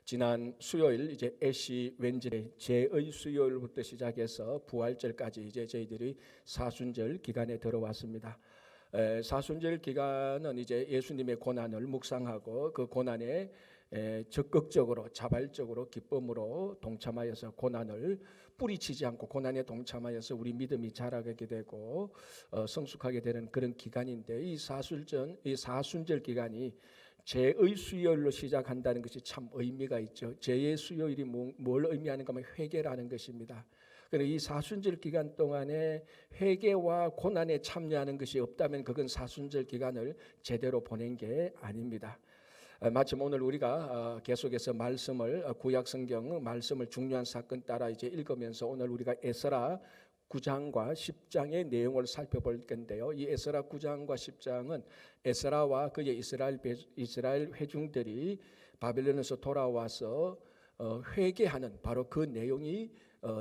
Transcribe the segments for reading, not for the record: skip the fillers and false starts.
지난 수요일 이제 애쉬 웬즈데이 제의 수요일부터 시작해서 부활절까지 이제 저희들이 사순절 기간에 들어왔습니다. 사순절 기간은 이제 예수님의 고난을 묵상하고 그 고난에 적극적으로 자발적으로 기쁨으로 동참하여서 고난을 뿌리치지 않고 고난에 동참하여서 우리 믿음이 자라게 되고 성숙하게 되는 그런 기간인데, 이 사순절 기간이 제의 수요일로 시작한다는 것이 참 의미가 있죠. 제의 수요일이 뭘 의미하는가 하면 회개라는 것입니다. 그래서 이 사순절 기간 동안에 회개와 고난에 참여하는 것이 없다면 그건 사순절 기간을 제대로 보낸 게 아닙니다. 마침 오늘 우리가 계속해서 말씀을 구약 성경 말씀을 중요한 사건 따라 이제 읽으면서 오늘 우리가 에스라 9장과 10장의 내용을 살펴볼 건데요. 이 에스라 9장과 10장은 에스라와 그의 이스라엘 회중들이 바벨론에서 돌아와서 회개하는 바로 그 내용이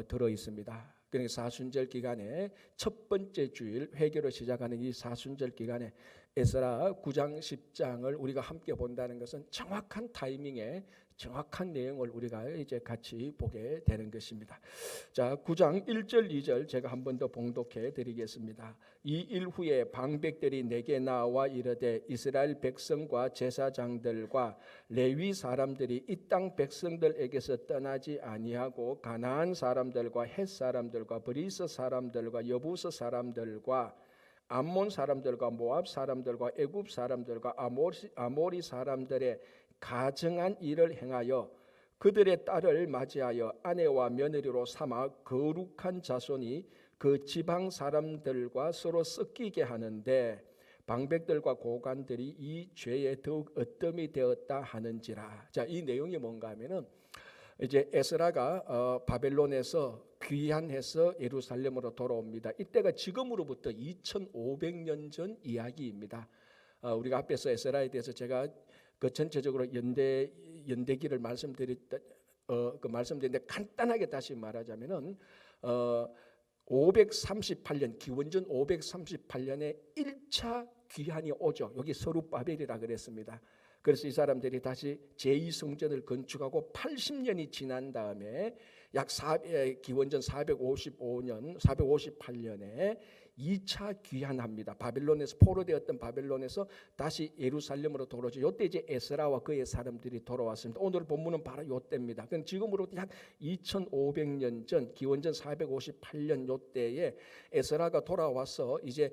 들어 있습니다. 그러니까 사순절 기간에 첫 번째 주일 회개로 시작하는 이 사순절 기간에 에스라 9장 10장을 우리가 함께 본다는 것은 정확한 타이밍에 정확한 내용을 우리가 이제 같이 보게 되는 것입니다. 자, 9장 1절 2절 제가 한 번 더 봉독해 드리겠습니다. 이 일 후에 방백들이 내게 나와 이르되 이스라엘 백성과 제사장들과 레위 사람들이 이 땅 백성들에게서 떠나지 아니하고 가나안 사람들과 헷 사람들과 브리스 사람들과 여부스 사람들과 암몬 사람들과 모압 사람들과 애굽 사람들과 아모리 사람들의 가증한 일을 행하여 그들의 딸을 맞이하여 아내와 며느리로 삼아 거룩한 자손이 그 지방 사람들과 서로 섞이게 하는데 방백들과 고관들이 이 죄에 더욱 어뜸이 되었다 하는지라. 자, 이 내용이 뭔가 하면은 이제 에스라가 바벨론에서 귀환해서 예루살렘으로 돌아옵니다. 이때가 지금으로부터 2500년 전 이야기입니다. 우리가 앞에서 에스라에 대해서 제가 그 전체적으로 연대기를 말씀드렸는데 간단하게 다시 말하자면은 538년 기원전 538년에 1차 귀환이 오죠. 여기 서룹바벨이라 그랬습니다. 그래서 이 사람들이 다시 제2성전을 건축하고 80년이 지난 다음에 기원전 458년에 2차 귀환합니다. 바벨론에서 포로되었던 바벨론에서 다시 예루살렘으로 돌아오죠. 이때 이제 에스라와 그의 사람들이 돌아왔습니다. 오늘 본문은 바로 이때입니다. 그럼 지금으로부터 약 2500년 전 기원전 458년 이때에 에스라가 돌아와서 이제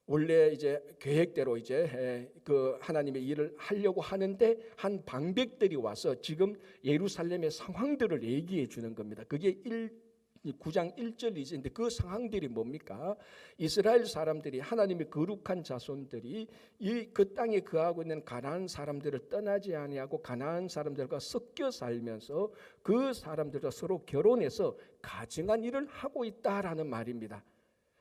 원래 이제 계획대로 이제 그 하나님의 일을 하려고 하는데 한 방백들이 와서 지금 예루살렘의 상황들을 얘기해 주는 겁니다. 그게 9장 1절 2절인데 그 상황들이 뭡니까? 이스라엘 사람들이 하나님의 거룩한 자손들이 그 땅에 거하고 있는 가나안 사람들을 떠나지 아니하고 가나안 사람들과 섞여 살면서 그 사람들과 서로 결혼해서 가증한 일을 하고 있다라는 말입니다.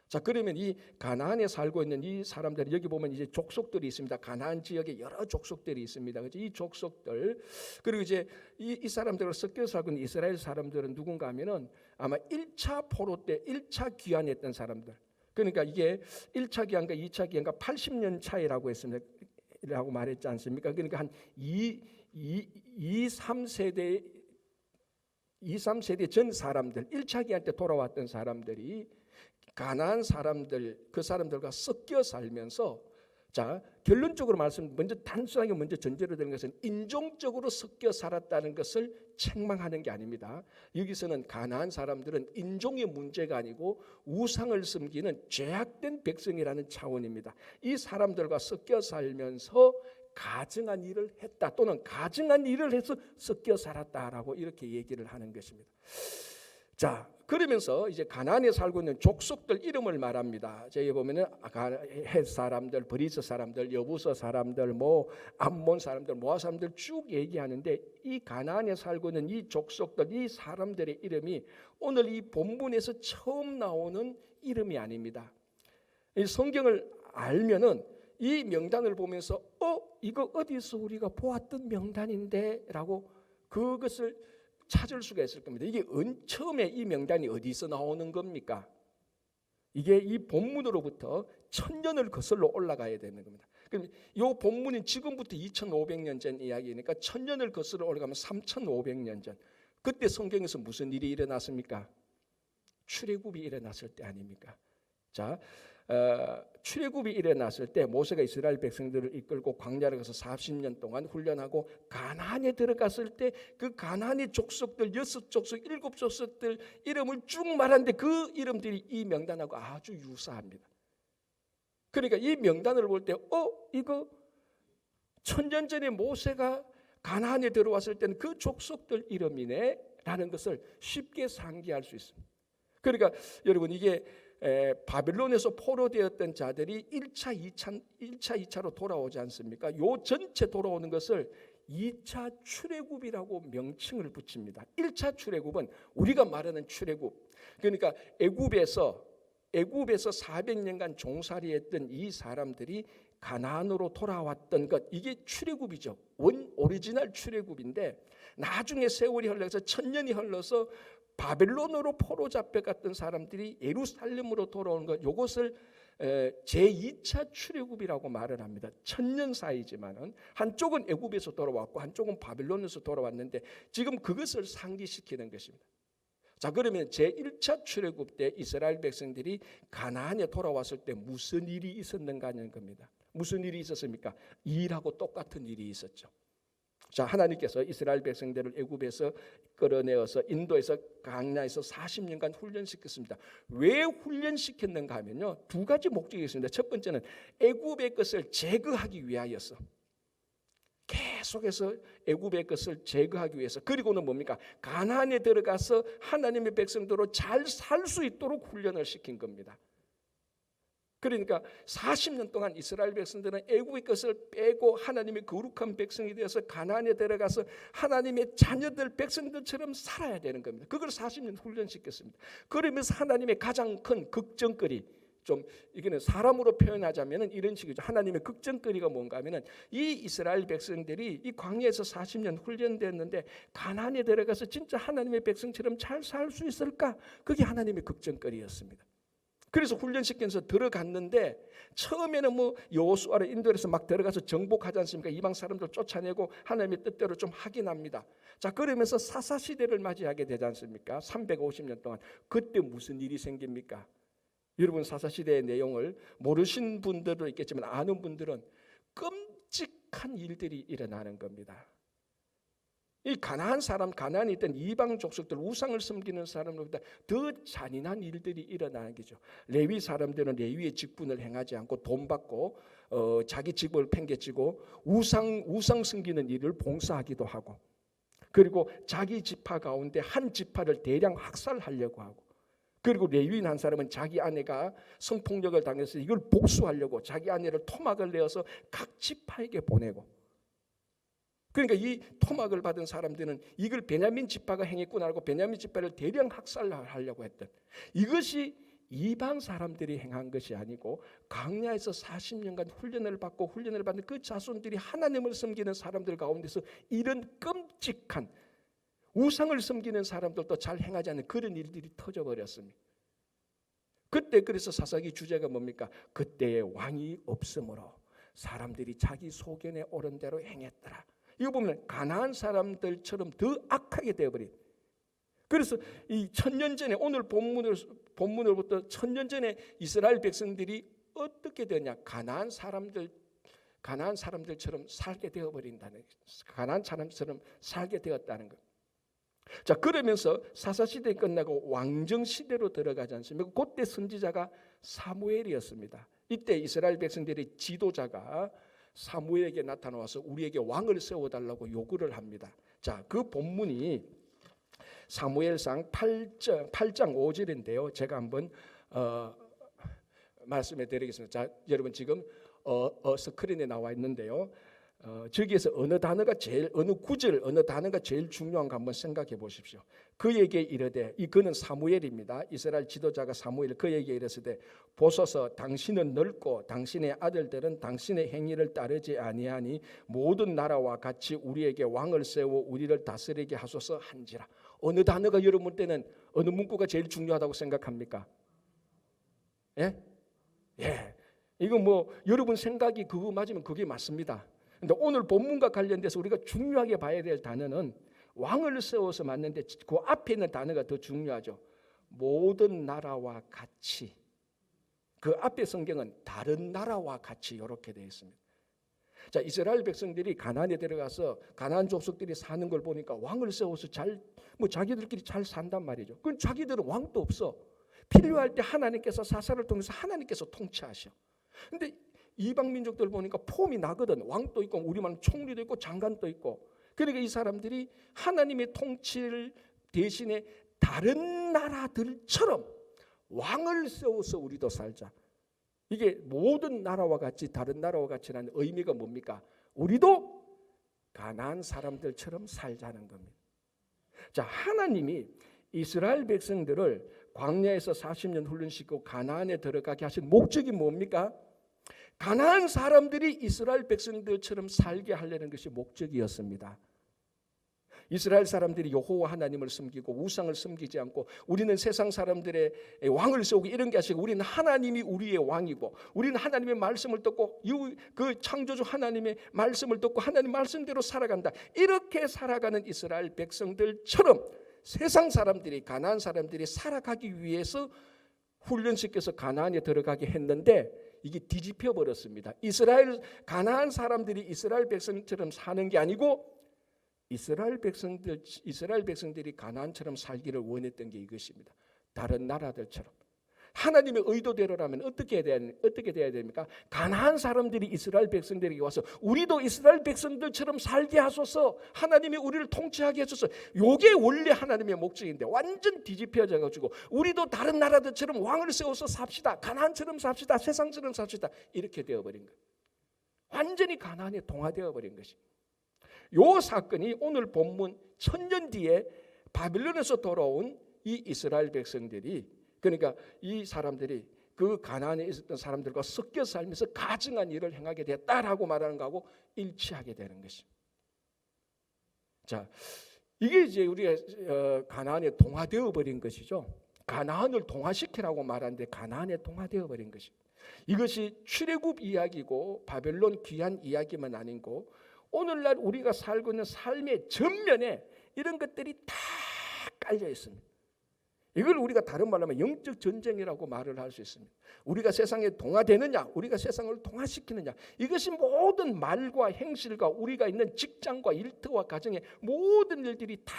자, 그러면 이 가나안에 살고 있는 이 사람들, 여기 보면 이제 족속들이 있습니다. 가나안 지역에 여러 족속들이 있습니다. 그래서 이 족속들, 그리고 이제 이 사람들과 섞여 살고 있는 이스라엘 사람들은 누군가 하면은 아마 1차 포로 때 1차 귀환했던 사람들. 그러니까 이게 1차 귀환과 2차 귀환과 80년 차이라고 했습니다. 라고 말했지 않습니까? 그러니까 한 2-3세대 전 사람들, 1차 귀환 때 돌아왔던 사람들이 가나안 사람들, 그 사람들과 섞여 살면서, 자, 결론적으로 단순하게 먼저 전제로 되는 것은 인종적으로 섞여 살았다는 것을 책망하는 게 아닙니다. 여기서는 가나안 사람들은 인종의 문제가 아니고 우상을 섬기는 죄악된 백성이라는 차원입니다. 이 사람들과 섞여 살면서 가증한 일을 했다, 또는 가증한 일을 해서 섞여 살았다라고 이렇게 얘기를 하는 것입니다. 자, 그러면서 이제 가나안에 살고 있는 족속들 이름을 말합니다. 저기 보면은 헷 사람들, 브리스 사람들, 여부서 사람들, 암몬 사람들, 모압 사람들 쭉 얘기하는데, 이 가나안에 살고 있는 이 족속들, 이 사람들의 이름이 오늘 이 본문에서 처음 나오는 이름이 아닙니다. 이 성경을 알면은 이 명단을 보면서 이거 어디서 우리가 보았던 명단인데라고 그것을 찾을 수가 있을 겁니다. 이게 처음에 이 명단이 어디서 나오는 겁니까? 이게 이 본문으로부터 1000년을 거슬러 올라가야 되는 겁니다. 그럼 이 본문이 지금부터 2500년 전 이야기니까 1000년을 거슬러 올라가면 3500년 전. 그때 성경에서 무슨 일이 일어났습니까? 출애굽이 일어났을 때 아닙니까? 자, 출애굽이 일어났을 때 모세가 이스라엘 백성들을 이끌고 광야를 가서 40년 동안 훈련하고 가나안에 들어갔을 때 그 가나안의 족속들 6족속 7족속들 이름을 쭉 말하는데 그 이름들이 이 명단하고 아주 유사합니다. 그러니까 이 명단을 볼 때 이거 1000년 전에 모세가 가나안에 들어왔을 때는 그 족속들 이름이네 라는 것을 쉽게 상기할 수 있습니다. 그러니까 여러분 이게 바벨론에서 포로되었던 자들이 1차, 2차로 돌아오지 않습니까? 요 전체 돌아오는 것을 2차 출애굽이라고 명칭을 붙입니다. 1차 출애굽은 우리가 말하는 출애굽. 그러니까 애굽에서 400년간 종살이했던 이 사람들이 가나안으로 돌아왔던 것, 이게 출애굽이죠. 오리지널 출애굽인데 나중에 세월이 흘러서 1000년이 흘러서 바벨론으로 포로 잡혀갔던 사람들이 예루살렘으로 돌아오는 것, 이것을 제2차 출애굽이라고 말을 합니다. 1000년 사이지만은 한쪽은 애굽에서 돌아왔고 한쪽은 바벨론에서 돌아왔는데 지금 그것을 상기시키는 것입니다. 자, 그러면 제1차 출애굽 때 이스라엘 백성들이 가나안에 돌아왔을 때 무슨 일이 있었는가 하는 겁니다. 무슨 일이 있었습니까? 일하고 똑같은 일이 있었죠. 자, 하나님께서 이스라엘 백성들을 애굽에서 끌어내어서 인도에서 광야에서 40년간 훈련시켰습니다. 왜 훈련시켰는가 하면요, 두 가지 목적이 있습니다. 첫 번째는 애굽의 것을 제거하기 위하여서, 계속해서 애굽의 것을 제거하기 위해서, 그리고는 뭡니까? 가나안에 들어가서 하나님의 백성들로 잘 살 수 있도록 훈련을 시킨 겁니다. 그러니까 40년 동안 이스라엘 백성들은 애굽의 것을 빼고 하나님의 거룩한 백성이 되어서 가나안에 들어가서 하나님의 자녀들 백성들처럼 살아야 되는 겁니다. 그걸 40년 훈련시켰습니다. 그러면서 하나님의 가장 큰 걱정거리, 좀 이거는 사람으로 표현하자면은 이런 식이죠. 하나님의 걱정거리가 뭔가 하면은 이 이스라엘 백성들이 이 광야에서 40년 훈련됐는데 가나안에 들어가서 진짜 하나님의 백성처럼 잘 살 수 있을까? 그게 하나님의 걱정거리였습니다. 그래서 훈련시켜서 들어갔는데 처음에는 여호수아를 인도해서 막 들어가서 정복하지 않습니까? 이방 사람들 쫓아내고 하나님의 뜻대로 좀 하긴 합니다. 자, 그러면서 사사 시대를 맞이하게 되지 않습니까? 350년 동안. 그때 무슨 일이 생깁니까? 여러분 사사 시대의 내용을 모르신 분들도 있겠지만 아는 분들은 끔찍한 일들이 일어나는 겁니다. 이 가나안 사람, 가나안에 있던 이방 족속들, 우상을 섬기는 사람들보다 더 잔인한 일들이 일어나는 거죠. 레위 사람들은 레위의 직분을 행하지 않고 돈 받고 자기 직분을 팽개치고 우상 섬기는 일을 봉사하기도 하고, 그리고 자기 지파 가운데 한 지파를 대량 학살하려고 하고, 그리고 레위인 한 사람은 자기 아내가 성폭력을 당해서 이걸 복수하려고 자기 아내를 토막을 내어서 각 지파에게 보내고, 그러니까 이 토막을 받은 사람들은 이걸 베냐민 지파가 행했구나 하고 베냐민 지파를 대량 학살하려고 했던, 이것이 이방 사람들이 행한 것이 아니고 광야에서 40년간 훈련을 받는 그 자손들이 하나님을 섬기는 사람들 가운데서 이런 끔찍한 우상을 섬기는 사람들도 잘 행하지 않는 그런 일들이 터져버렸습니다. 그때 그래서 사사기 주제가 뭡니까? 그때의 왕이 없으므로 사람들이 자기 소견에 오른 대로 행했더라. 이거 보면 가나안 사람들처럼 더 악하게 되어버린. 그래서 이 1000년 전에 오늘 본문으로부터 1000년 전에 이스라엘 백성들이 어떻게 되냐? 가나안 사람들처럼 살게 되어버린다는, 가나안 사람처럼 살게 되었다는 것. 자, 그러면서 사사시대 끝나고 왕정시대로 들어가지 않습니까? 그때 선지자가 사무엘이었습니다. 이때 이스라엘 백성들의 지도자가 사무엘에게 나타나와서 우리에게 왕을 세워달라고 요구를 합니다. 자, 그 본문이 사무엘상 8장 5절인데요. 제가 한번 말씀해 드리겠습니다. 자, 여러분 지금 스크린에 나와 있는데요. 저기에서 어느 구절, 어느 단어가 제일 중요한가 한번 생각해 보십시오. 그에게 이르되, 그는 사무엘입니다. 이스라엘 지도자가 사무엘, 그에게 이르시되, 보소서 당신은 넓고 당신의 아들들은 당신의 행위를 따르지 아니하니 모든 나라와 같이 우리에게 왕을 세워 우리를 다스리게 하소서 한지라. 어느 단어가 여러분 때는 어느 문구가 제일 중요하다고 생각합니까? 예? 예. 이거 뭐 여러분 생각이 그거 맞으면 그게 맞습니다. 근데 오늘 본문과 관련돼서 우리가 중요하게 봐야 될 단어는 왕을 세워서 맞는데 그 앞에 있는 단어가 더 중요하죠. 모든 나라와 같이. 그 앞에 성경은 다른 나라와 같이 이렇게 되어 있습니다. 자, 이스라엘 백성들이 가나안에 들어가서 가나안 족속들이 사는 걸 보니까 왕을 세워서 자기들끼리 잘 산단 말이죠. 그건 자기들은 왕도 없어. 필요할 때 하나님께서 사사를 통해서 하나님께서 통치하셔. 근데 이방 민족들 보니까 폼이 나거든. 왕도 있고 우리만 총리도 있고 장관도 있고. 그러니까 이 사람들이 하나님의 통치를 대신에 다른 나라들처럼 왕을 세워서 우리도 살자. 이게 모든 나라와 같이 다른 나라와 같이라는 의미가 뭡니까? 우리도 가나안 사람들처럼 살자는 겁니다. 자, 하나님이 이스라엘 백성들을 광야에서 40년 훈련시키고 가나안에 들어가게 하신 목적이 뭡니까? 가나안 사람들이 이스라엘 백성들처럼 살게 하려는 것이 목적이었습니다. 이스라엘 사람들이 여호와 하나님을 섬기고 우상을 섬기지 않고 우리는 세상 사람들의 왕을 세우고 이런 게 아니고 우리는 하나님이 우리의 왕이고 우리는 하나님의 말씀을 듣고 그 창조주 하나님의 말씀을 듣고 하나님 말씀대로 살아간다. 이렇게 살아가는 이스라엘 백성들처럼 세상 사람들이 가나안 사람들이 살아가기 위해서 훈련시켜서 가나안에 들어가게 했는데 이게 뒤집혀 버렸습니다. 가나안 사람들이 이스라엘 백성처럼 사는 게 아니고 이스라엘 백성들이 가나안처럼 살기를 원했던 게 이것입니다. 다른 나라들처럼. 하나님의 의도대로라면 어떻게 돼야 됩니까? 가나안 사람들이 이스라엘 백성들에게 와서 우리도 이스라엘 백성들처럼 살게 하소서. 하나님이 우리를 통치하게 하소서. 이게 원래 하나님의 목적인데 완전 뒤집혀져 가지고 우리도 다른 나라들처럼 왕을 세워서 삽시다. 가나안처럼 삽시다. 세상처럼 삽시다. 이렇게 되어버린 거예요. 완전히 가나안에 동화되어 버린 것입니다. 요 사건이 오늘 본문 1000년 뒤에 바빌론에서 돌아온 이 이스라엘 백성들이, 그러니까 이 사람들이 그 가나안에 있었던 사람들과 섞여 살면서 가증한 일을 행하게 됐다라고 말하는 거하고 일치하게 되는 것입니다. 자, 이게 이제 우리가 가나안에 동화되어 버린 것이죠. 가나안을 동화시키라고 말하는데 가나안에 동화되어 버린 것입니다. 이것이 출애굽 이야기고 바벨론 귀환 이야기만 아니고 오늘날 우리가 살고 있는 삶의 전면에 이런 것들이 다 깔려 있습니다. 이걸 우리가 다른 말로 하면 영적 전쟁이라고 말을 할 수 있습니다. 우리가 세상에 동화되느냐, 우리가 세상을 동화시키느냐, 이것이 모든 말과 행실과 우리가 있는 직장과 일터와 가정의 모든 일들이 다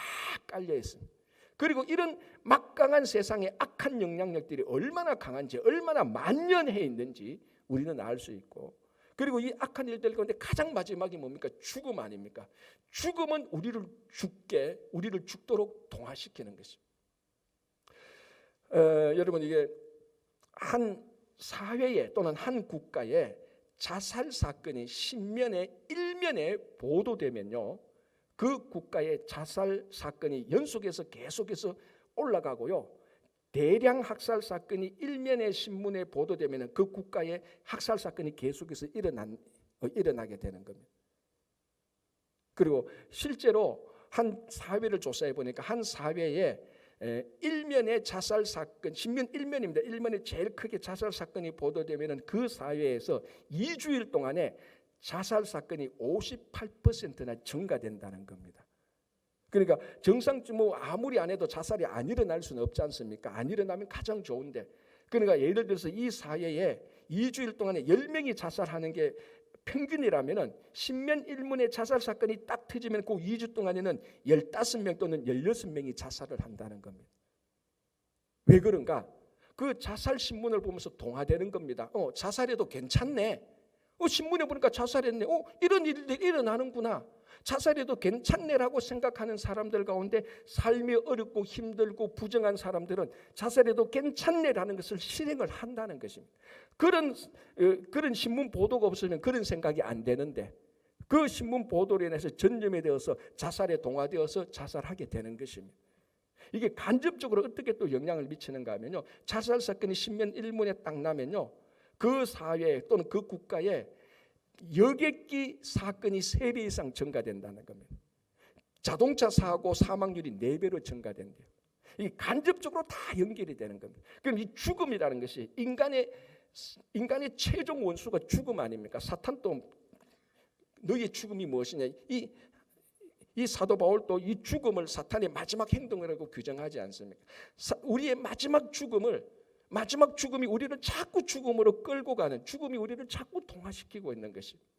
깔려 있습니다. 그리고 이런 막강한 세상의 악한 영향력들이 얼마나 강한지, 얼마나 만연해 있는지 우리는 알 수 있고, 그리고 이 악한 일들 가운데 가장 마지막이 뭡니까? 죽음 아닙니까? 죽음은 우리를 죽도록 동화시키는 것입니다. 여러분, 이게 한 사회에 또는 한 국가에 자살 사건이 신면에 일면에 보도되면요, 그 국가의 자살 사건이 연속해서 계속해서 올라가고요, 대량 학살 사건이 일면의 신문에 보도되면 그 국가의 학살 사건이 계속해서 일어나게 되는 겁니다. 그리고 실제로 한 사회를 조사해 보니까 한 사회에 일면의 자살 사건, 신문 일면입니다. 일면에 제일 크게 자살 사건이 보도되면 그 사회에서 2주일 동안에 자살 사건이 58%나 증가된다는 겁니다. 그러니까 정상적으로 아무리 안 해도 자살이 안 일어날 수는 없지 않습니까? 안 일어나면 가장 좋은데, 그러니까 예를 들어서 이 사회에 2주일 동안에 10명이 자살하는 게 평균이라면은 신면 일문의 자살 사건이 딱 터지면 그 2주 동안에는 15명 또는 16명이 자살을 한다는 겁니다. 왜 그런가? 그 자살 신문을 보면서 동화되는 겁니다. 자살해도 괜찮네. 신문에 보니까 자살했네. 이런 일들이 일어나는구나. 자살해도 괜찮네라고 생각하는 사람들 가운데 삶이 어렵고 힘들고 부정한 사람들은 자살해도 괜찮네라는 것을 실행을 한다는 것입니다. 그런 신문 보도가 없으면 그런 생각이 안 되는데, 그 신문 보도로 인해서 전염이 되어서 자살에 동화되어서 자살하게 되는 것입니다. 이게 간접적으로 어떻게 또 영향을 미치는가 하면요, 자살 사건이 신문 일문에 딱 나면요, 그 사회 또는 그 국가에 여객기 사건이 3배 이상 증가된다는 겁니다. 자동차 사고 사망률이 4배로 증가된대요. 이 간접적으로 다 연결이 되는 겁니다. 그럼 이 죽음이라는 것이 인간의 최종 원수가 죽음 아닙니까? 사탄도 너희의 죽음이 무엇이냐? 이 사도 바울도 이 죽음을 사탄의 마지막 행동이라고 규정하지 않습니까? 우리의 마지막 죽음이 우리를 자꾸 죽음으로 끌고 가는, 죽음이 우리를 자꾸 동화시키고 있는 것입니다.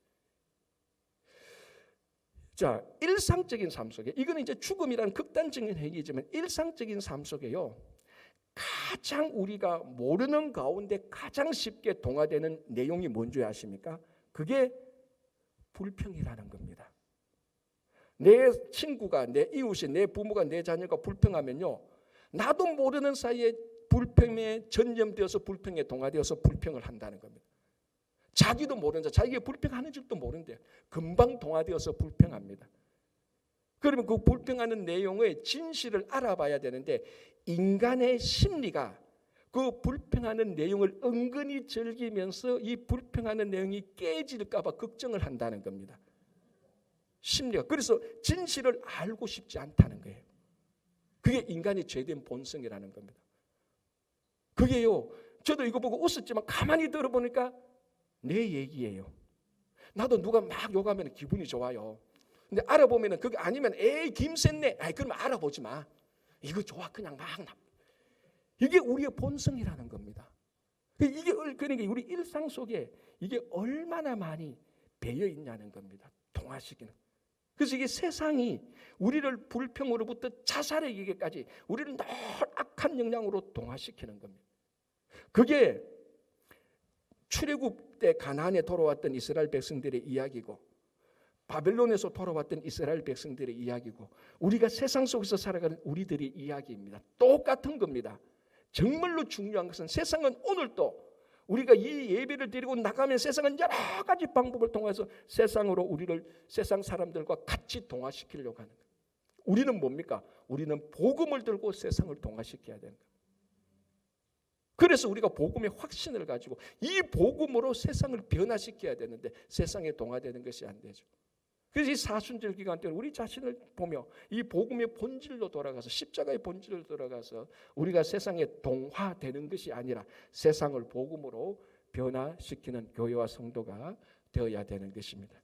자, 일상적인 삶 속에, 이거는 이제 죽음이라는 극단적인 얘기지만 일상적인 삶 속에요, 가장 우리가 모르는 가운데 가장 쉽게 동화되는 내용이 뭔지 아십니까? 그게 불평이라는 겁니다. 내 친구가, 내 이웃이, 내 부모가, 내 자녀가 불평하면요, 나도 모르는 사이에 불평에 전념되어서 불평에 동화되어서 불평을 한다는 겁니다. 자기도 모르는, 자기가 불평하는 줄도 모르는데 금방 동화되어서 불평합니다. 그러면 그 불평하는 내용의 진실을 알아봐야 되는데, 인간의 심리가 그 불평하는 내용을 은근히 즐기면서 이 불평하는 내용이 깨질까 봐 걱정을 한다는 겁니다. 심리가. 그래서 진실을 알고 싶지 않다는 거예요. 그게 인간의 죄된 본성이라는 겁니다. 그게요, 저도 이거 보고 웃었지만 가만히 들어보니까 내 얘기예요. 나도 누가 막 욕하면 기분이 좋아요. 근데 알아보면 그게 아니면 에이 김샜네, 그러면 알아보지 마. 이거 좋아, 그냥 막. 이게 우리의 본성이라는 겁니다. 이게 그러니까 우리 일상 속에 이게 얼마나 많이 배어 있냐는 겁니다. 동화시키는. 그래서 이게 세상이 우리를 불평으로부터 자살에 이르기까지 우리를 늘 악한 영향으로 동화시키는 겁니다. 그게 출애굽 때 가나안에 돌아왔던 이스라엘 백성들의 이야기고, 바벨론에서 돌아왔던 이스라엘 백성들의 이야기고, 우리가 세상 속에서 살아가는 우리들의 이야기입니다. 똑같은 겁니다. 정말로 중요한 것은 세상은 오늘도 우리가 이 예배를 드리고 나가면 세상은 여러 가지 방법을 통해서 세상 사람들과 같이 동화시키려고 하는 거예요. 우리는 뭡니까? 우리는 복음을 들고 세상을 동화시켜야 되는 거예요. 그래서 우리가 복음의 확신을 가지고 이 복음으로 세상을 변화시켜야 되는데 세상에 동화되는 것이 안 되죠. 그래서 이 사순절 기간 때는 우리 자신을 보며 이 복음의 본질로 돌아가서, 십자가의 본질로 돌아가서 우리가 세상에 동화되는 것이 아니라 세상을 복음으로 변화시키는 교회와 성도가 되어야 되는 것입니다.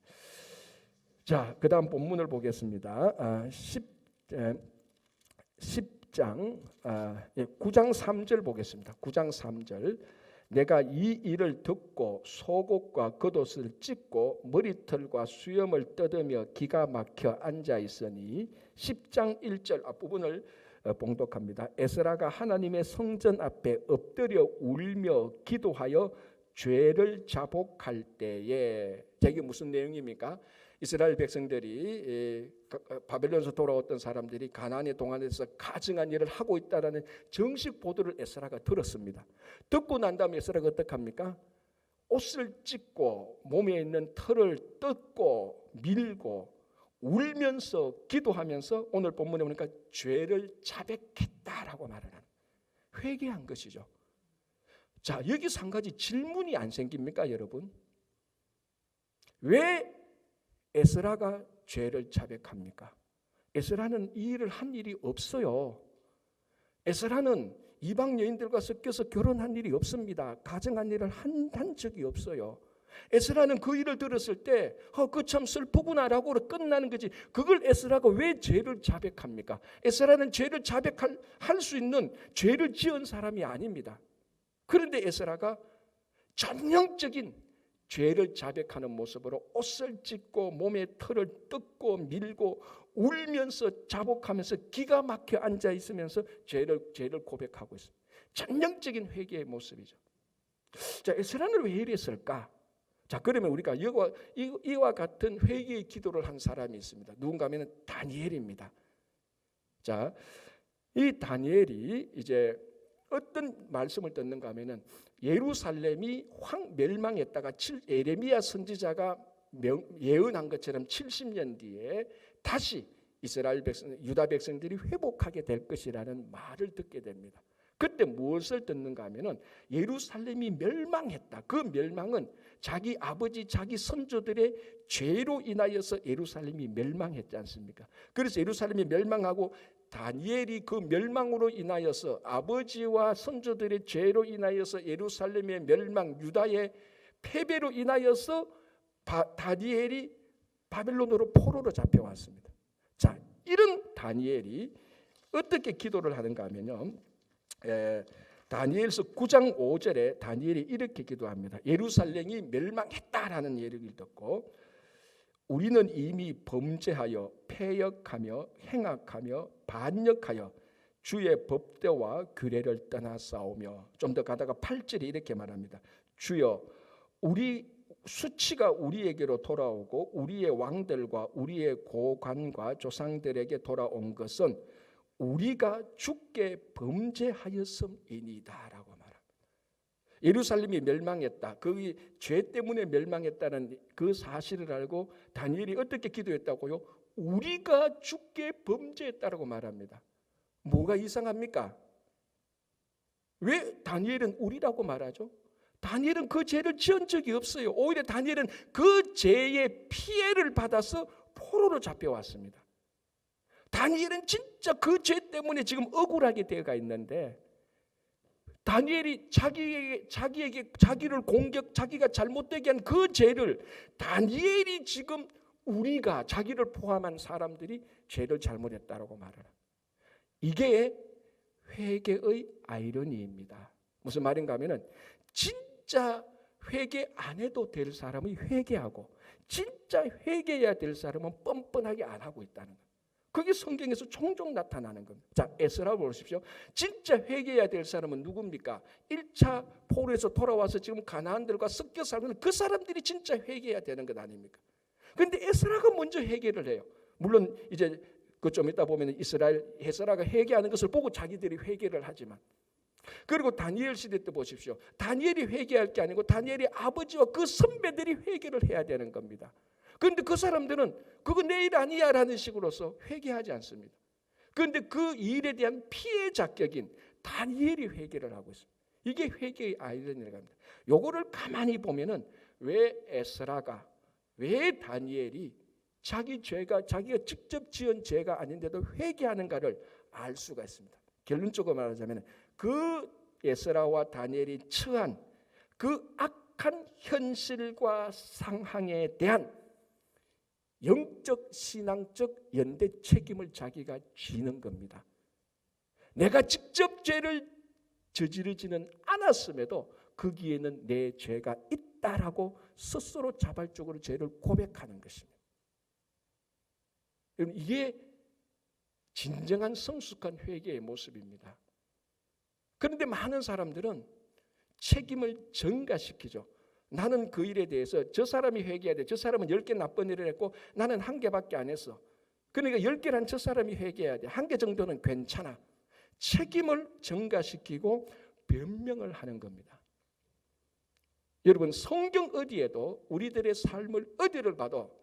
자, 그 다음 본문을 보겠습니다. 9장 3절 보겠습니다. 9장 3절. 내가 이 일을 듣고 속옷과 겉옷을 찢고 머리털과 수염을 뜯으며 기가 막혀 앉아 있으니, 10장 1절 앞부분을 봉독합니다. 에스라가 하나님의 성전 앞에 엎드려 울며 기도하여 죄를 자복할 때에, 이게 무슨 내용입니까? 이스라엘 백성들이 바벨론에서 돌아왔던 사람들이 가나안에 동안에서 가증한 일을 하고 있다라는 정식 보도를 에스라가 들었습니다. 듣고 난 다음에 에스라가 어떻게 합니까? 옷을 찢고 몸에 있는 털을 뜯고 밀고 울면서 기도하면서 오늘 본문에 보니까 죄를 자백했다라고 말을 하는, 회개한 것이죠. 자, 여기서 한 가지 질문이 안 생깁니까, 여러분? 왜 에스라가 죄를 자백합니까? 에스라는 이 일을 한 일이 없어요. 에스라는 이방 여인들과 섞여서 결혼한 일이 없습니다. 가정한 일을 한 적이 없어요. 에스라는 그 일을 들었을 때 그 참 슬프구나라고 끝나는 거지, 그걸 에스라가 왜 죄를 자백합니까? 에스라는 죄를 자백할 수 있는 죄를 지은 사람이 아닙니다. 그런데 에스라가 전형적인 죄를 자백하는 모습으로 옷을 찢고 몸에 털을 뜯고 밀고 울면서 자복하면서 기가 막혀 앉아 있으면서 죄를 고백하고 있습니다. 전형적인 회개의 모습이죠. 자, 에스라는 왜 이랬을까? 자, 그러면 우리가 이와 같은 회개의 기도를 한 사람이 있습니다. 누군가 하면 다니엘입니다. 자, 이 다니엘이 이제 어떤 말씀을 듣는가 하면은 예루살렘이 멸망했다가 예레미야 선지자가 예언한 것처럼 70년 뒤에 다시 이스라엘 백성, 유다 백성들이 회복하게 될 것이라는 말을 듣게 됩니다. 그때 무엇을 듣는가 하면은 예루살렘이 멸망했다. 그 멸망은 자기 아버지, 자기 선조들의 죄로 인하여서 예루살렘이 멸망했지 않습니까? 그래서 예루살렘이 멸망하고 다니엘이 그 멸망으로 인하여서 아버지와 선조들의 죄로 인하여서 예루살렘의 멸망, 유다의 패배로 인하여서 다니엘이 바벨론으로 포로로 잡혀왔습니다. 자, 이런 다니엘이 어떻게 기도를 하는가 하면요, 다니엘서 9장 5절에 다니엘이 이렇게 기도합니다. 예루살렘이 멸망했다라는 얘기를 듣고 우리는 이미 범죄하여 패역하며 행악하며 반역하여 주의 법대와 규례를 떠나 싸우며, 좀 더 가다가 8절에 이렇게 말합니다. 주여, 우리 수치가 우리에게로 돌아오고 우리의 왕들과 우리의 고관과 조상들에게 돌아온 것은 우리가 주께 범죄하였음이니다라고 말합니다. 예루살렘이 멸망했다, 그 죄 때문에 멸망했다는 그 사실을 알고 다니엘이 어떻게 기도했다고요? 우리가 주께 범죄했다라고 말합니다. 뭐가 이상합니까? 왜 다니엘은 우리라고 말하죠? 다니엘은 그 죄를 지은 적이 없어요. 오히려 다니엘은 그 죄의 피해를 받아서 포로로 잡혀왔습니다. 다니엘은 진짜 그 죄 때문에 지금 억울하게 되어가 있는데, 다니엘이 자기를 공격, 자기가 잘못되게 한 그 죄를 다니엘이 지금 우리가, 자기를 포함한 사람들이 죄를 잘못했다라고 말하라. 이게 회개의 아이러니입니다. 무슨 말인가 하면은 진짜 회개 안 해도 될 사람이 회개하고 진짜 회개해야 될 사람은 뻔뻔하게 안 하고 있다는 거예요. 그게 성경에서 종종 나타나는 겁니다. 자, 에스라 보십시오. 진짜 회개해야 될 사람은 누굽니까? 1차 포로에서 돌아와서 지금 가나안들과 섞여 살면 그 사람들이 진짜 회개해야 되는 것 아닙니까? 그런데 에스라가 먼저 회개를 해요. 물론 이제 그 좀 이따 보면 에스라가 회개하는 것을 보고 자기들이 회개를 하지만, 그리고 다니엘 시대 때 보십시오. 다니엘이 회개할 게 아니고 다니엘의 아버지와 그 선배들이 회개를 해야 되는 겁니다. 그런데 그 사람들은 그거 내 일 아니야 라는 식으로서 회개하지 않습니다. 그런데 그 일에 대한 피해 자격인 다니엘이 회개를 하고 있습니다. 이게 회개의 아이러니라고 합니다. 요거를 가만히 보면은 왜 에스라가, 왜 다니엘이 자기가 직접 지은 죄가 아닌데도 회개하는가를 알 수가 있습니다. 결론적으로 말하자면 그 에스라와 다니엘이 처한 그 악한 현실과 상황에 대한 영적 신앙적 연대 책임을 자기가 지는 겁니다. 내가 직접 죄를 저지르지는 않았음에도 거기에는 내 죄가 있다라고 스스로 자발적으로 죄를 고백하는 것입니다. 이게 진정한 성숙한 회개의 모습입니다. 그런데 많은 사람들은 책임을 전가시키죠. 나는 그 일에 대해서 저 사람이 회개해야 돼. 저 사람은 10개 나쁜 일을 했고 나는 1개밖에 안 했어. 그러니까 10개란 저 사람이 회개해야 돼. 1개 정도는 괜찮아. 책임을 전가시키고 변명을 하는 겁니다. 여러분, 성경 어디에도 우리들의 삶을 어디를 봐도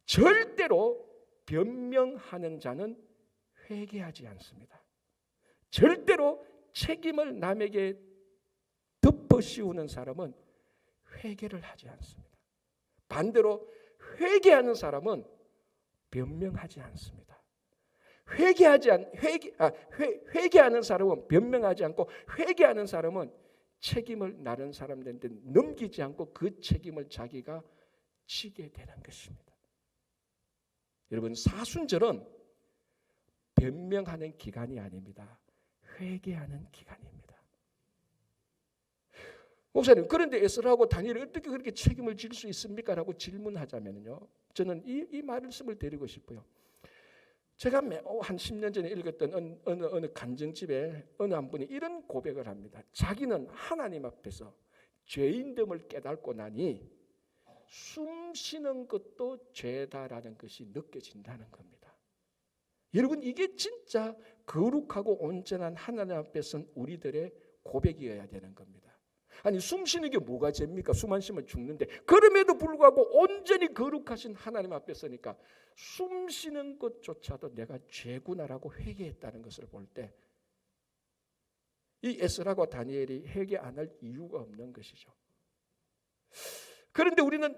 절대로 변명하는 자는 회개하지 않습니다. 절대로 책임을 남에게 덮어씌우는 사람은 회개를 하지 않습니다. 반대로 회개하는 사람은 변명하지 않습니다. 회개하는 사람은 변명하지 않고, 회개하는 사람은 책임을 다른 사람들한테 넘기지 않고 그 책임을 자기가 지게 되는 것입니다. 여러분, 사순절은 변명하는 기간이 아닙니다. 회개하는 기간입니다. 목사님, 그런데 에스라하고 다니엘이 어떻게 그렇게 책임을 질 수 있습니까? 라고 질문하자면요, 저는 이 말씀을 드리고 싶어요. 제가 한 10년 전에 읽었던 어느 간증집에 어느 한 분이 이런 고백을 합니다. 자기는 하나님 앞에서 죄인됨을 깨닫고 나니 숨 쉬는 것도 죄다라는 것이 느껴진다는 겁니다. 여러분, 이게 진짜 거룩하고 온전한 하나님 앞에 선 우리들의 고백이어야 되는 겁니다. 아니, 숨 쉬는 게 뭐가 죄입니까? 숨 안 쉬면 죽는데. 그럼에도 불구하고 온전히 거룩하신 하나님 앞에 서니까 숨 쉬는 것조차도 내가 죄구나라고 회개했다는 것을 볼 때 이 에스라와 다니엘이 회개 안 할 이유가 없는 것이죠. 그런데 우리는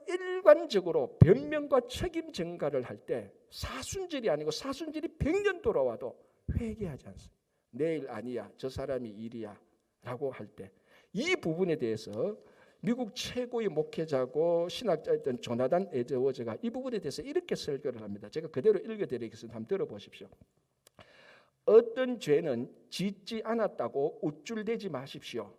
일관적으로 변명과 책임 전가를 할 때 사순절이 아니고 사순절이 100년 돌아와도 회개하지 않습니다. 내일 아니야, 저 사람이 일이야 라고 할 때 이 부분에 대해서 미국 최고의 목회자고 신학자였던 조나단 에드워즈가 이 부분에 대해서 이렇게 설교를 합니다. 제가 그대로 읽어드리겠습니다. 한번 들어보십시오. 어떤 죄는 짓지 않았다고 우쭐대지 마십시오.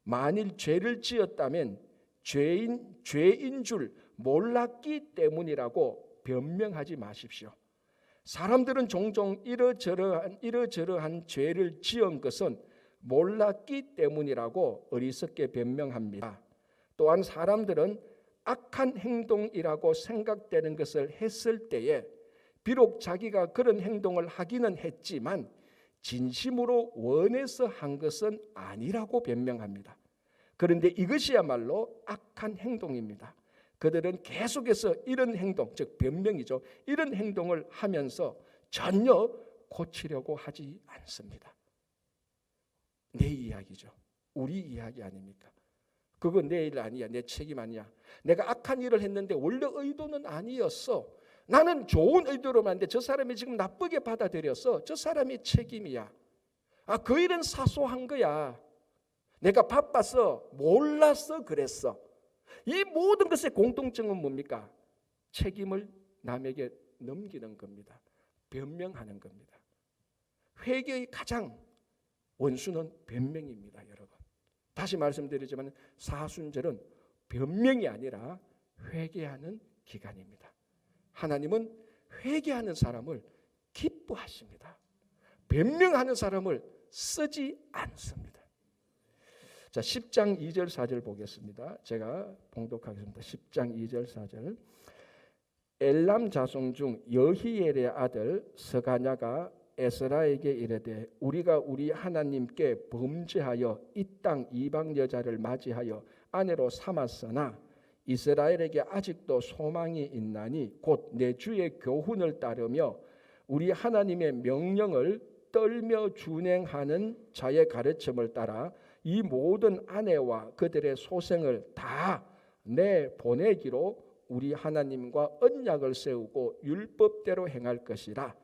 만일 죄를 지었다면 죄인 줄 몰랐기 때문이라고 변명하지 마십시오. 사람들은 종종 이러저러한 죄를 지은 것은 몰랐기 때문이라고 어리석게 변명합니다. 또한 사람들은 악한 행동이라고 생각되는 것을 했을 때에 비록 자기가 그런 행동을 하기는 했지만 진심으로 원해서 한 것은 아니라고 변명합니다. 그런데 이것이야말로 악한 행동입니다. 그들은 계속해서 이런 행동, 즉 변명이죠. 이런 행동을 하면서 전혀 고치려고 하지 않습니다. 내 이야기죠. 우리 이야기 아닙니까? 그거 내 일 아니야. 내 책임 아니야. 내가 악한 일을 했는데 원래 의도는 아니었어. 나는 좋은 의도로만 했는데 저 사람이 지금 나쁘게 받아들였어. 저 사람이 책임이야. 그 일은 사소한 거야. 내가 바빠서 몰라서 그랬어. 이 모든 것의 공통점은 뭡니까? 책임을 남에게 넘기는 겁니다. 변명하는 겁니다. 회개의 가장 원수는 변명입니다, 여러분. 다시 말씀드리지만 사순절은 변명이 아니라 회개하는 기간입니다. 하나님은 회개하는 사람을 기뻐하십니다. 변명하는 사람을 쓰지 않습니다. 자, 10장 2절 4절 보겠습니다. 제가 봉독하겠습니다. 10장 2절 4절. 엘람 자손 중 여히엘의 아들 스가냐가 에스라에게 이르되 우리가 우리 하나님께 범죄하여 이 땅 이방 여자를 맞이하여 아내로 삼았으나 이스라엘에게 아직도 소망이 있나니 곧 내 주의 교훈을 따르며 우리 하나님의 명령을 떨며 준행하는 자의 가르침을 따라 이 모든 아내와 그들의 소생을 다 내보내기로 우리 하나님과 언약을 세우고 율법대로 행할 것이라.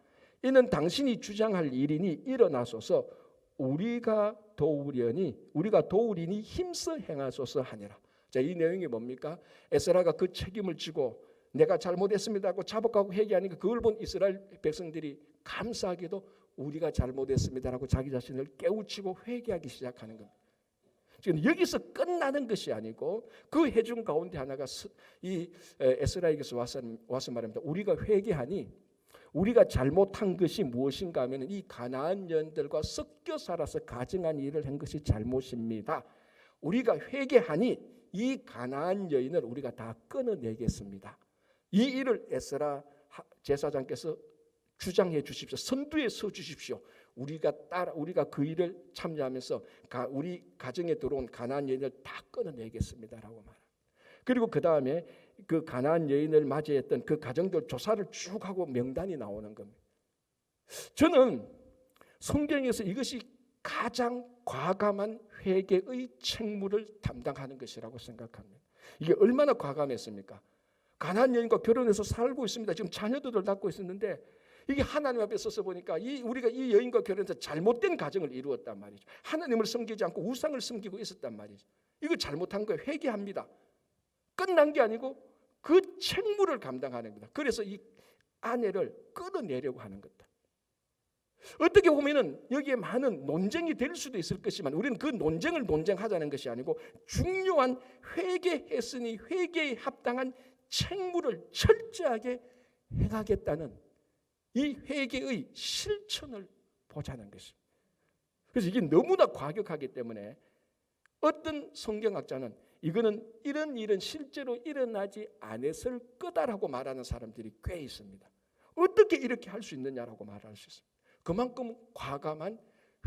이는 당신이 주장할 일이니 일어나소서 우리가 도우리니 힘써 행하소서 하니라. 자, 이 내용이 뭡니까? 에스라가 그 책임을 지고 내가 잘못했습니다 하고 자복하고 회개하니까 그걸 본 이스라엘 백성들이 감사하게도 우리가 잘못했습니다라고 자기 자신을 깨우치고 회개하기 시작하는 겁니다. 지금 여기서 끝나는 것이 아니고 그 해중 가운데 하나가 이 에스라에게서 와서 말합니다. 우리가 회개하니 우리가 잘못한 것이 무엇인가 하면 이 가나안 여인들과 섞여 살아서 가증한 일을 한 것이 잘못입니다. 우리가 회개하니 이 가나안 여인을 우리가 다 끊어내겠습니다. 이 일을 에스라 제사장께서 주장해 주십시오. 선두에 서 주십시오. 우리가 그 일을 참여하면서 우리 가정에 들어온 가나안 여인을 다 끊어내겠습니다라고 말합니다. 그리고 그 다음에 그 가나안 여인을 맞이했던 그 가정들 조사를 쭉 하고 명단이 나오는 겁니다. 저는 성경에서 이것이 가장 과감한 회개의 책무를 담당하는 것이라고 생각합니다. 이게 얼마나 과감했습니까? 가나안 여인과 결혼해서 살고 있습니다. 지금 자녀들을 낳고 있었는데 이게 하나님 앞에 서서 보니까 우리가 이 여인과 결혼해서 잘못된 가정을 이루었단 말이죠. 하나님을 섬기지 않고 우상을 섬기고 있었단 말이죠. 이거 잘못한 거예요. 회개합니다. 끝난 게 아니고 그 책무를 감당하는 겁니다. 그래서 이 아내를 끌어내려고 하는 것다. 어떻게 보면은 여기에 많은 논쟁이 될 수도 있을 것이지만 우리는 그 논쟁을 논쟁하자는 것이 아니고 중요한 회개했으니 회개에 합당한 책무를 철저하게 행하겠다는 이 회개의 실천을 보자는 것입니다. 그래서 이게 너무나 과격하기 때문에 어떤 성경학자는 이거는 이런 일은 실제로 일어나지 않았을 거다라고 말하는 사람들이 꽤 있습니다. 어떻게 이렇게 할 수 있느냐라고 말할 수 있습니다. 그만큼 과감한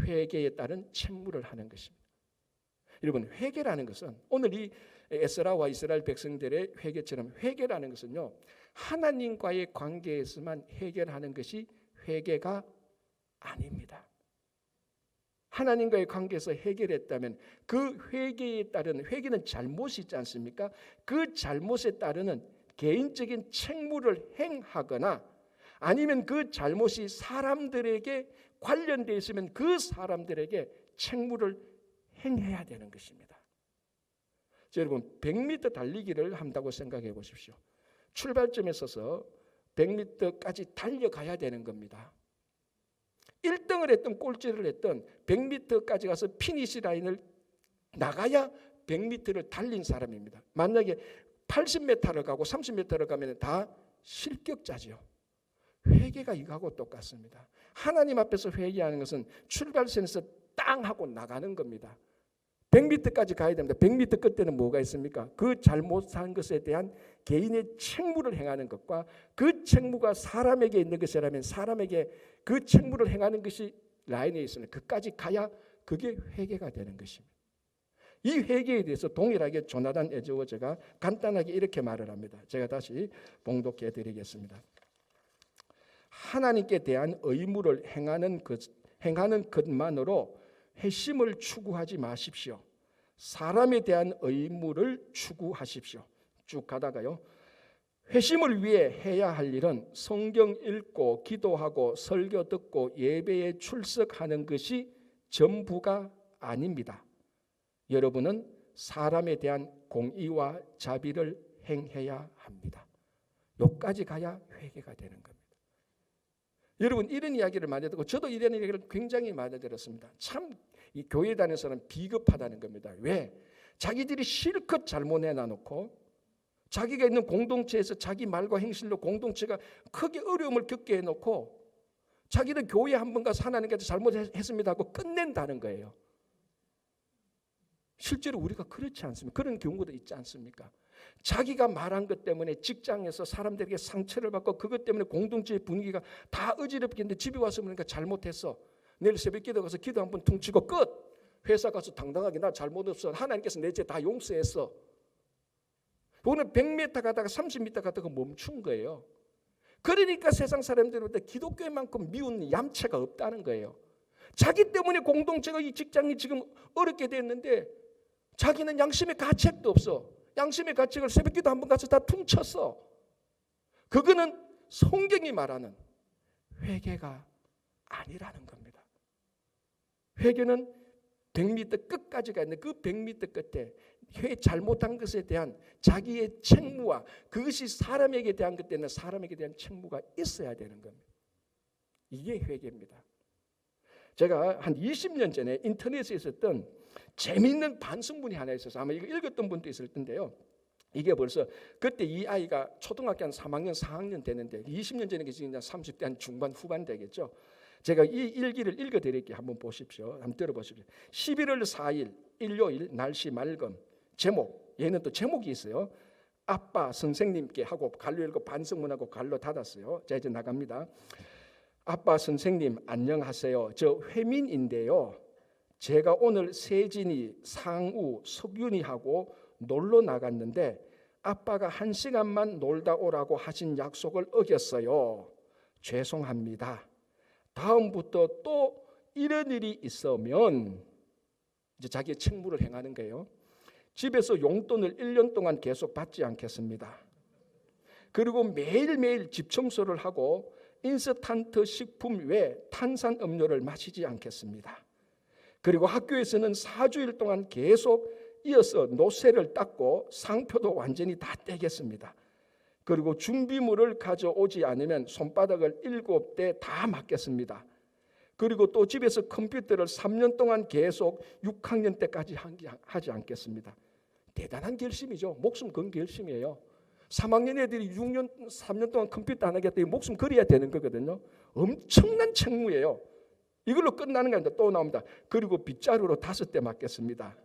회개에 따른 책무를 하는 것입니다. 여러분, 회개라는 것은 오늘 이 에스라와 이스라엘 백성들의 회개처럼 회개라는 것은요, 하나님과의 관계에서만 해결하는 것이 회개가 아닙니다. 하나님과의 관계에서 해결했다면 그 회개에 따른, 회개는 잘못이 있지 않습니까? 그 잘못에 따르는 개인적인 책무를 행하거나 아니면 그 잘못이 사람들에게 관련되어 있으면 그 사람들에게 책무를 행해야 되는 것입니다. 여러분 100m 달리기를 한다고 생각해 보십시오. 출발점에 서서 100m까지 달려가야 되는 겁니다. 1등을 했든 꼴찌를 했든 100m까지 가서 피니시 라인을 나가야 100m를 달린 사람입니다. 만약에 80m를 가고 30m를 가면 다 실격자죠. 회개가 이거하고 똑같습니다. 하나님 앞에서 회개하는 것은 출발선에서 땅 하고 나가는 겁니다. 100m까지 가야 됩니다. 100m 끝에는 뭐가 있습니까? 그 잘못한 것에 대한 개인의 책무를 행하는 것과 그 책무가 사람에게 있는 것이라면 사람에게 그 책무를 행하는 것이 라인에 있으면 그까지 가야 그게 회개가 되는 것입니다. 이 회개에 대해서 동일하게 조나단 에드워즈가 간단하게 이렇게 말을 합니다. 제가 다시 봉독해 드리겠습니다. 하나님께 대한 의무를 행하는 것만으로 회심을 추구하지 마십시오. 사람에 대한 의무를 추구하십시오. 쭉 가다가요. 회심을 위해 해야 할 일은 성경 읽고 기도하고 설교 듣고 예배에 출석하는 것이 전부가 아닙니다. 여러분은 사람에 대한 공의와 자비를 행해야 합니다. 여기까지 가야 회개가 되는 겁니다. 여러분 이런 이야기를 많이 듣고 저도 이런 이야기를 굉장히 많이 들었습니다. 참 이 교회 다니는 사람 비겁하다는 겁니다. 왜? 자기들이 실컷 잘못해 놔놓고 자기가 있는 공동체에서 자기 말과 행실로 공동체가 크게 어려움을 겪게 해놓고 자기들 교회 한 번 가서 하나님께서 잘못했습니다 하고 끝낸다는 거예요. 실제로 우리가 그렇지 않습니까? 그런 경우도 있지 않습니까? 자기가 말한 것 때문에 직장에서 사람들에게 상처를 받고 그것 때문에 공동체의 분위기가 다 어지럽게 했는데 집에 와서 보니까 잘못했어. 내일 새벽 기도 가서 기도 한번 퉁치고 끝. 회사 가서 당당하게 나 잘못했어. 하나님께서 내 죄 다 용서했어. 오늘 100m 가다가 30m 가다가 멈춘 거예요. 그러니까 세상 사람들보다 기독교만큼 미운 얌체가 없다는 거예요. 자기 때문에 공동체가 이 직장이 지금 어렵게 됐는데 자기는 양심의 가책도 없어. 양심의 가책을 새벽 기도 한번 가서 다 퉁쳤어. 그거는 성경이 말하는 회개가 아니라는 겁니다. 회개는 100m 끝까지 가 있는데 그 100m 끝에 잘못한 것에 대한 자기의 책무와 그것이 사람에게 대한 것 때문에 사람에게 대한 책무가 있어야 되는 겁니다. 이게 회개입니다. 제가 한 20년 전에 인터넷에 있었던 재미있는 반성문이 하나 있어서 아마 이거 읽었던 분도 있을 텐데요. 이게 벌써 그때 이 아이가 초등학교 한 3학년 4학년 되는데 20년 전에 지금 30대 한 중반 후반 되겠죠. 제가 이 일기를 읽어드릴게요. 한번 보십시오. 한번 들어보십시오. 11월 4일 일요일 날씨 맑음. 제목, 얘는 또 제목이 있어요. 아빠 선생님께 하고 갈로 읽고 반성문하고 갈로 닫았어요. 자 이제 나갑니다. 아빠 선생님 안녕하세요. 저 회민인데요. 제가 오늘 세진이, 상우, 석윤이하고 놀러 나갔는데 아빠가 1시간만 놀다 오라고 하신 약속을 어겼어요. 죄송합니다. 다음부터 또 이런 일이 있으면 이제 자기의 책무를 행하는 거예요. 집에서 용돈을 1년 동안 계속 받지 않겠습니다. 그리고 매일매일 집 청소를 하고 인스턴트 식품 외에 탄산음료를 마시지 않겠습니다. 그리고 학교에서는 4주일 동안 계속 이어서 노새를 닦고 상표도 완전히 다 떼겠습니다. 그리고 준비물을 가져오지 않으면 손바닥을 7대 다 맞겠습니다. 그리고 또 집에서 컴퓨터를 3년 동안 계속 6학년 때까지 하지 않겠습니다. 대단한 결심이죠. 목숨 건 결심이에요. 3학년 애들이 3년 동안 컴퓨터 안 하겠다. 목숨 걸어야 되는 거거든요. 엄청난 책무예요. 이걸로 끝나는 게 아니라 또 나옵니다. 그리고 빗자루로 5대 맞겠습니다.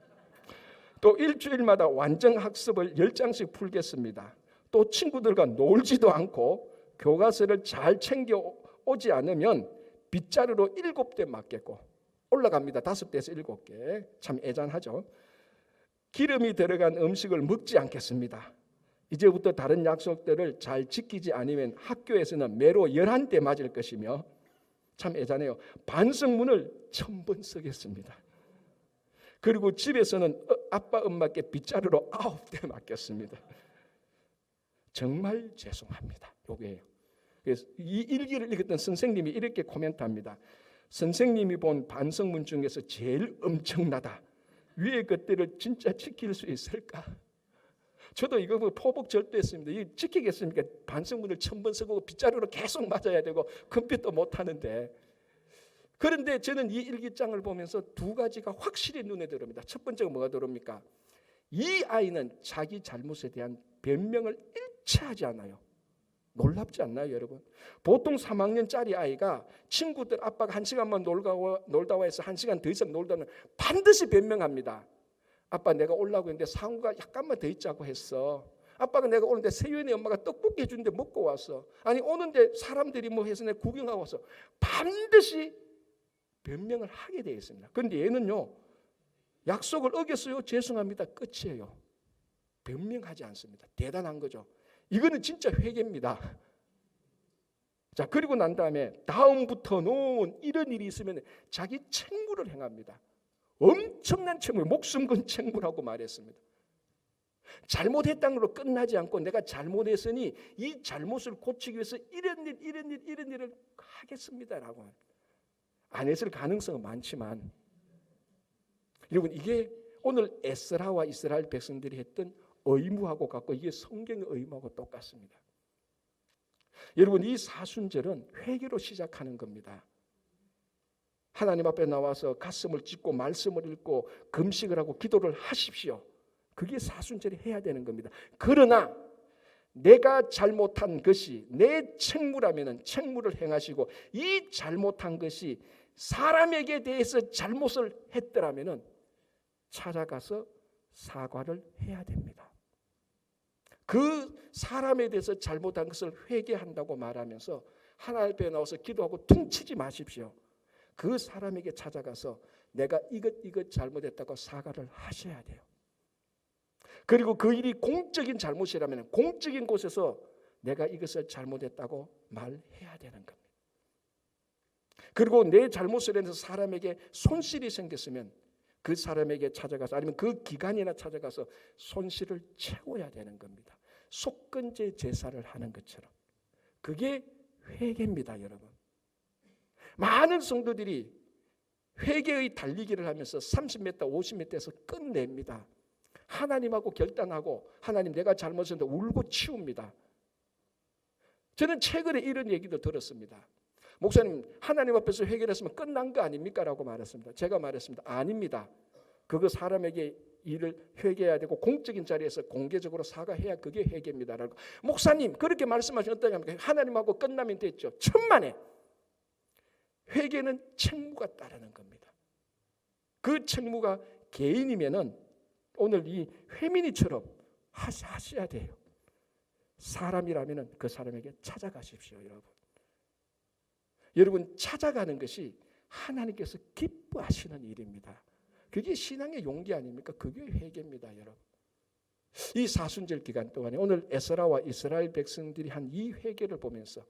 또 일주일마다 완전학습을 10장씩 풀겠습니다. 또 친구들과 놀지도 않고 교과서를 잘 챙겨 오지 않으면 빗자루로 7대 맞겠고 올라갑니다. 5대에서 7개. 참 애잔하죠. 기름이 들어간 음식을 먹지 않겠습니다. 이제부터 다른 약속들을 잘 지키지 않으면 학교에서는 매로 11대 맞을 것이며 참 애자네요. 반성문을 1000번 쓰겠습니다. 그리고 집에서는 아빠 엄마께 빗자루로 9대 맞겠습니다. 정말 죄송합니다. 요게요. 그래서 이 일기를 읽었던 선생님이 이렇게 코멘트합니다. 선생님이 본 반성문 중에서 제일 엄청나다. 위의 것들을 진짜 지킬 수 있을까? 저도 이거 포복 절도했습니다. 이 지키겠습니까? 반성문을 1000번 쓰고 빗자루로 계속 맞아야 되고 컴퓨터 못 하는데. 그런데 저는 이 일기장을 보면서 두 가지가 확실히 눈에 들어옵니다. 첫 번째가 뭐가 들어옵니까? 이 아이는 자기 잘못에 대한 변명을 일체 하지 않아요. 놀랍지 않나요, 여러분? 보통 3학년짜리 아이가 친구들 아빠가 1시간만 놀다 와 해서 1시간 더 이상 놀다면 반드시 변명합니다. 아빠 내가 오려고 했는데 상우가 약간만 더 있자고 했어. 아빠가 내가 오는데 세윤이 엄마가 떡볶이 해주는데 먹고 왔어. 아니 오는데 사람들이 뭐 해서 내가 구경하고 왔어. 반드시 변명을 하게 되어 있습니다. 그런데 얘는요, 약속을 어겼어요. 죄송합니다. 끝이에요. 변명하지 않습니다. 대단한 거죠. 이거는 진짜 회개입니다. 자, 그리고 난 다음에 다음부터는 이런 일이 있으면 자기 책무를 행합니다. 엄청난 책무, 목숨 건 책무라고 말했습니다. 잘못했다는 걸로 끝나지 않고 내가 잘못했으니 이 잘못을 고치기 위해서 이런 일을 하겠습니다라고. 안 했을 가능성은 많지만 여러분 이게 오늘 에스라와 이스라엘 백성들이 했던 의무하고 같고 이게 성경의 의무하고 똑같습니다. 여러분 이 사순절은 회개로 시작하는 겁니다. 하나님 앞에 나와서 가슴을 찢고 말씀을 읽고 금식을 하고 기도를 하십시오. 그게 사순절이 해야 되는 겁니다. 그러나 내가 잘못한 것이 내 책무라면 책무를 행하시고 이 잘못한 것이 사람에게 대해서 잘못을 했더라면 찾아가서 사과를 해야 됩니다. 그 사람에 대해서 잘못한 것을 회개한다고 말하면서 하나님 앞에 나와서 기도하고 퉁치지 마십시오. 그 사람에게 찾아가서 내가 이것 잘못했다고 사과를 하셔야 돼요. 그리고 그 일이 공적인 잘못이라면 공적인 곳에서 내가 이것을 잘못했다고 말해야 되는 겁니다. 그리고 내 잘못을 해서 사람에게 손실이 생겼으면 그 사람에게 찾아가서 아니면 그 기관이나 찾아가서 손실을 채워야 되는 겁니다. 속건제 제사를 하는 것처럼. 그게 회개입니다, 여러분. 많은 성도들이 회개의 달리기를 하면서 30m, 50m에서 끝냅니다. 하나님하고 결단하고 하나님 내가 잘못했는데 울고 치웁니다. 저는 최근에 이런 얘기도 들었습니다. 목사님 하나님 앞에서 회개를 했으면 끝난 거 아닙니까? 라고 말했습니다. 제가 말했습니다. 아닙니다. 그거 사람에게 일을 회개해야 되고 공적인 자리에서 공개적으로 사과해야 그게 회개입니다. 라고. 목사님 그렇게 말씀하시면 어떠냐면 하나님하고 끝나면 됐죠. 천만에 회개는 책무가 따르는 겁니다. 그 책무가 개인이면은 오늘 이 회민이처럼 하셔야 돼요. 사람이라면은 그 사람에게 찾아가십시오, 여러분. 여러분 찾아가는 것이 하나님께서 기뻐하시는 일입니다. 그게 신앙의 용기 아닙니까? 그게 회개입니다, 여러분. 이 사순절 기간 동안에 오늘 에스라와 이스라엘 백성들이 한 이 회개를 보면서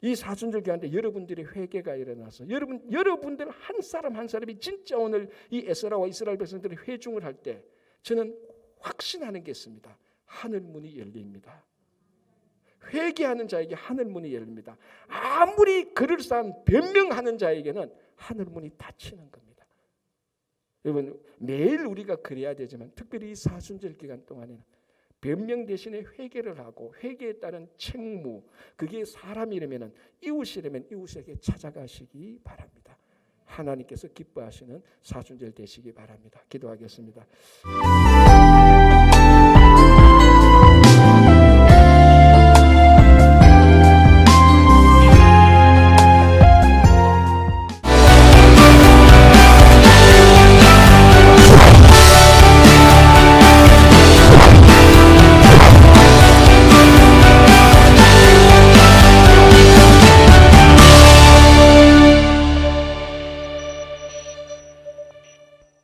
이 사순절 기간 때 여러분들의 회개가 일어나서 여러분들 한 사람 한 사람이 진짜 오늘 이 에스라와 이스라엘 백성들의 회중을 할 때 저는 확신하는 게 있습니다. 하늘 문이 열립니다. 회개하는 자에게 하늘 문이 열립니다. 아무리 그럴싸한 변명하는 자에게는 하늘 문이 닫히는 겁니다. 여러분 매일 우리가 그래야 되지만 특별히 이 사순절 기간 동안에는 변명 대신에 회개를 하고 회개에 따른 책무 그게 사람이라면 이웃이라면 이웃에게 찾아가시기 바랍니다. 하나님께서 기뻐하시는 사순절 되시기 바랍니다. 기도하겠습니다.